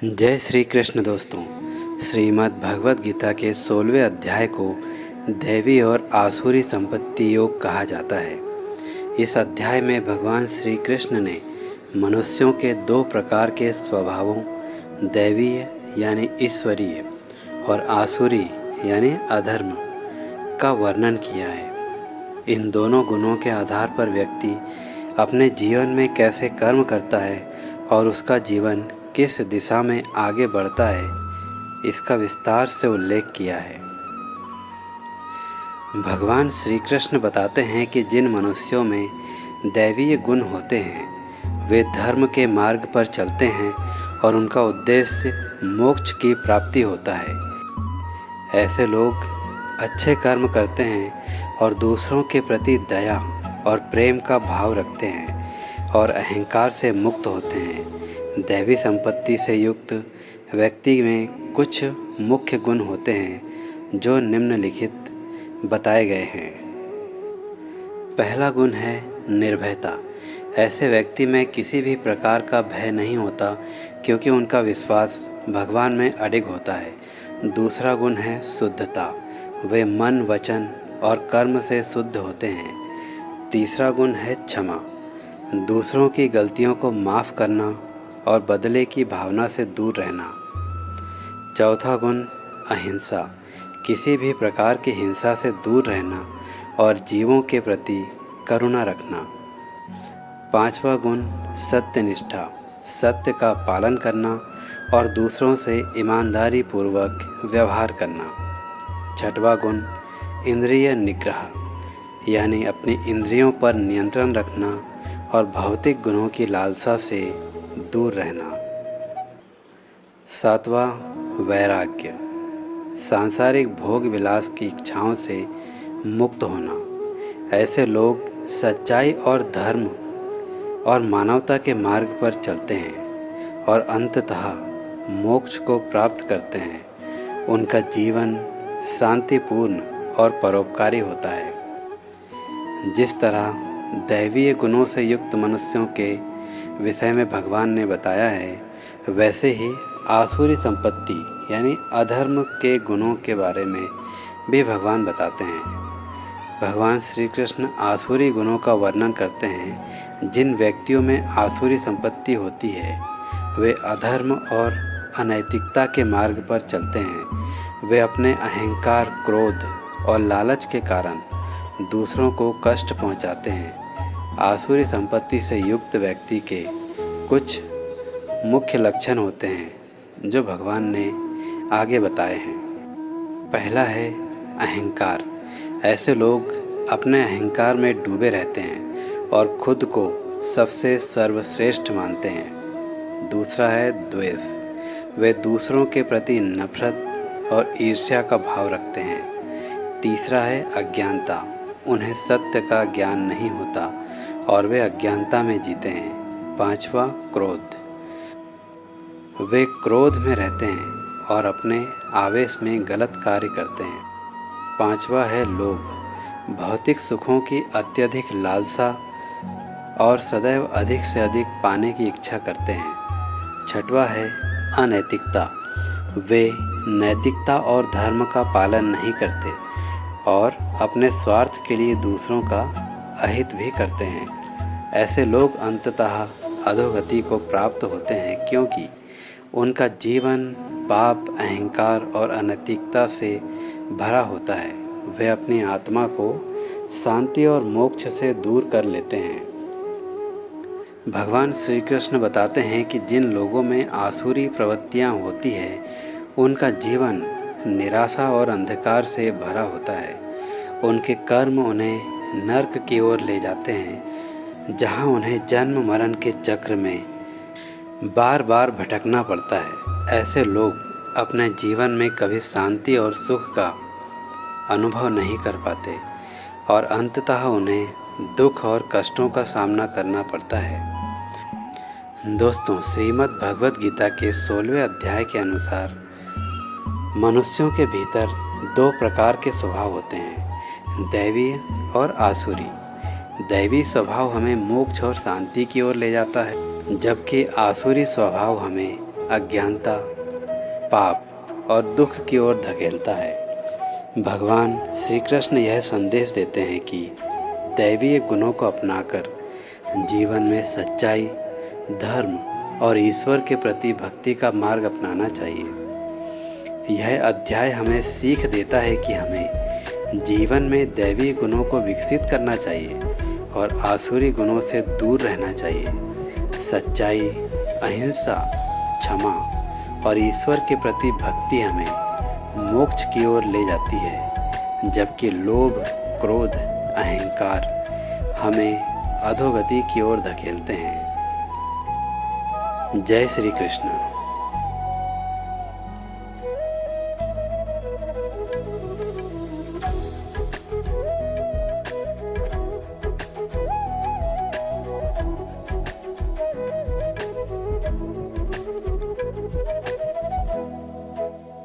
जय श्री कृष्ण दोस्तों। श्रीमद् भगवद गीता के 16वें अध्याय को दैवी और आसुरी संपत्ति योग कहा जाता है। इस अध्याय में भगवान श्री कृष्ण ने मनुष्यों के दो प्रकार के स्वभावों, दैवीय यानी ईश्वरीय और आसुरी यानी अधर्म का वर्णन किया है। इन दोनों गुणों के आधार पर व्यक्ति अपने जीवन में कैसे कर्म करता है और उसका जीवन किस दिशा में आगे बढ़ता है, इसका विस्तार से उल्लेख किया है। भगवान श्री कृष्ण बताते हैं कि जिन मनुष्यों में दैवीय गुण होते हैं वे धर्म के मार्ग पर चलते हैं और उनका उद्देश्य मोक्ष की प्राप्ति होता है। ऐसे लोग अच्छे कर्म करते हैं और दूसरों के प्रति दया और प्रेम का भाव रखते हैं और अहंकार से मुक्त होते हैं। दैवी संपत्ति से युक्त व्यक्ति में कुछ मुख्य गुण होते हैं जो निम्नलिखित बताए गए हैं। पहला गुण है निर्भयता। ऐसे व्यक्ति में किसी भी प्रकार का भय नहीं होता क्योंकि उनका विश्वास भगवान में अडिग होता है। दूसरा गुण है शुद्धता। वे मन, वचन और कर्म से शुद्ध होते हैं। तीसरा गुण है क्षमा। दूसरों की गलतियों को माफ़ करना और बदले की भावना से दूर रहना। चौथा गुण अहिंसा। किसी भी प्रकार की हिंसा से दूर रहना और जीवों के प्रति करुणा रखना। पांचवा गुण सत्यनिष्ठा। सत्य का पालन करना और दूसरों से ईमानदारी पूर्वक व्यवहार करना। छठवां गुण इंद्रिय निग्रह, यानी अपनी इंद्रियों पर नियंत्रण रखना और भौतिक गुणों की लालसा से दूर रहना। सातवां वैराग्य। सांसारिक भोग विलास की इच्छाओं से मुक्त होना। ऐसे लोग सच्चाई और धर्म और मानवता के मार्ग पर चलते हैं और अंततः मोक्ष को प्राप्त करते हैं। उनका जीवन शांतिपूर्ण और परोपकारी होता है। जिस तरह दैवीय गुणों से युक्त मनुष्यों के विषय में भगवान ने बताया है, वैसे ही आसुरी संपत्ति यानी अधर्म के गुणों के बारे में भी भगवान बताते हैं। भगवान श्री कृष्ण आसुरी गुणों का वर्णन करते हैं। जिन व्यक्तियों में आसुरी संपत्ति होती है वे अधर्म और अनैतिकता के मार्ग पर चलते हैं। वे अपने अहंकार, क्रोध और लालच के कारण दूसरों को कष्ट पहुंचाते हैं। आसुरी संपत्ति से युक्त व्यक्ति के कुछ मुख्य लक्षण होते हैं जो भगवान ने आगे बताए हैं। पहला है अहंकार। ऐसे लोग अपने अहंकार में डूबे रहते हैं और खुद को सबसे सर्वश्रेष्ठ मानते हैं। दूसरा है द्वेष। वे दूसरों के प्रति नफरत और ईर्ष्या का भाव रखते हैं। तीसरा है अज्ञानता। उन्हें सत्य का ज्ञान नहीं होता और वे अज्ञानता में जीते हैं। पांचवा क्रोध। वे क्रोध में रहते हैं और अपने आवेश में गलत कार्य करते हैं। पांचवा है लोभ। भौतिक सुखों की अत्यधिक लालसा और सदैव अधिक से अधिक पाने की इच्छा करते हैं। छठवा है अनैतिकता। वे नैतिकता और धर्म का पालन नहीं करते और अपने स्वार्थ के लिए दूसरों का अहित भी करते हैं। ऐसे लोग अंततः अधोगति को प्राप्त होते हैं क्योंकि उनका जीवन पाप, अहंकार और अनैतिकता से भरा होता है। वे अपनी आत्मा को शांति और मोक्ष से दूर कर लेते हैं। भगवान श्री कृष्ण बताते हैं कि जिन लोगों में आसुरी प्रवृत्तियाँ होती है उनका जीवन निराशा और अंधकार से भरा होता है। उनके कर्म उन्हें नर्क की ओर ले जाते हैं जहाँ उन्हें जन्म मरण के चक्र में बार बार भटकना पड़ता है। ऐसे लोग अपने जीवन में कभी शांति और सुख का अनुभव नहीं कर पाते और अंततः उन्हें दुख और कष्टों का सामना करना पड़ता है। दोस्तों, श्रीमद् भगवद गीता के 16वें अध्याय के अनुसार मनुष्यों के भीतर दो प्रकार के स्वभाव होते हैं, दैवीय और आसुरी। दैवी स्वभाव हमें मोक्ष और शांति की ओर ले जाता है, जबकि आसुरी स्वभाव हमें अज्ञानता, पाप और दुख की ओर धकेलता है। भगवान श्री कृष्ण यह संदेश देते हैं कि दैवीय गुणों को अपनाकर जीवन में सच्चाई, धर्म और ईश्वर के प्रति भक्ति का मार्ग अपनाना चाहिए। यह अध्याय हमें सीख देता है कि हमें जीवन में दैवीय गुणों को विकसित करना चाहिए और आसुरी गुणों से दूर रहना चाहिए। सच्चाई, अहिंसा, क्षमा और ईश्वर के प्रति भक्ति हमें मोक्ष की ओर ले जाती है, जबकि लोभ, क्रोध, अहंकार हमें अधोगति की ओर धकेलते हैं। जय श्री कृष्ण।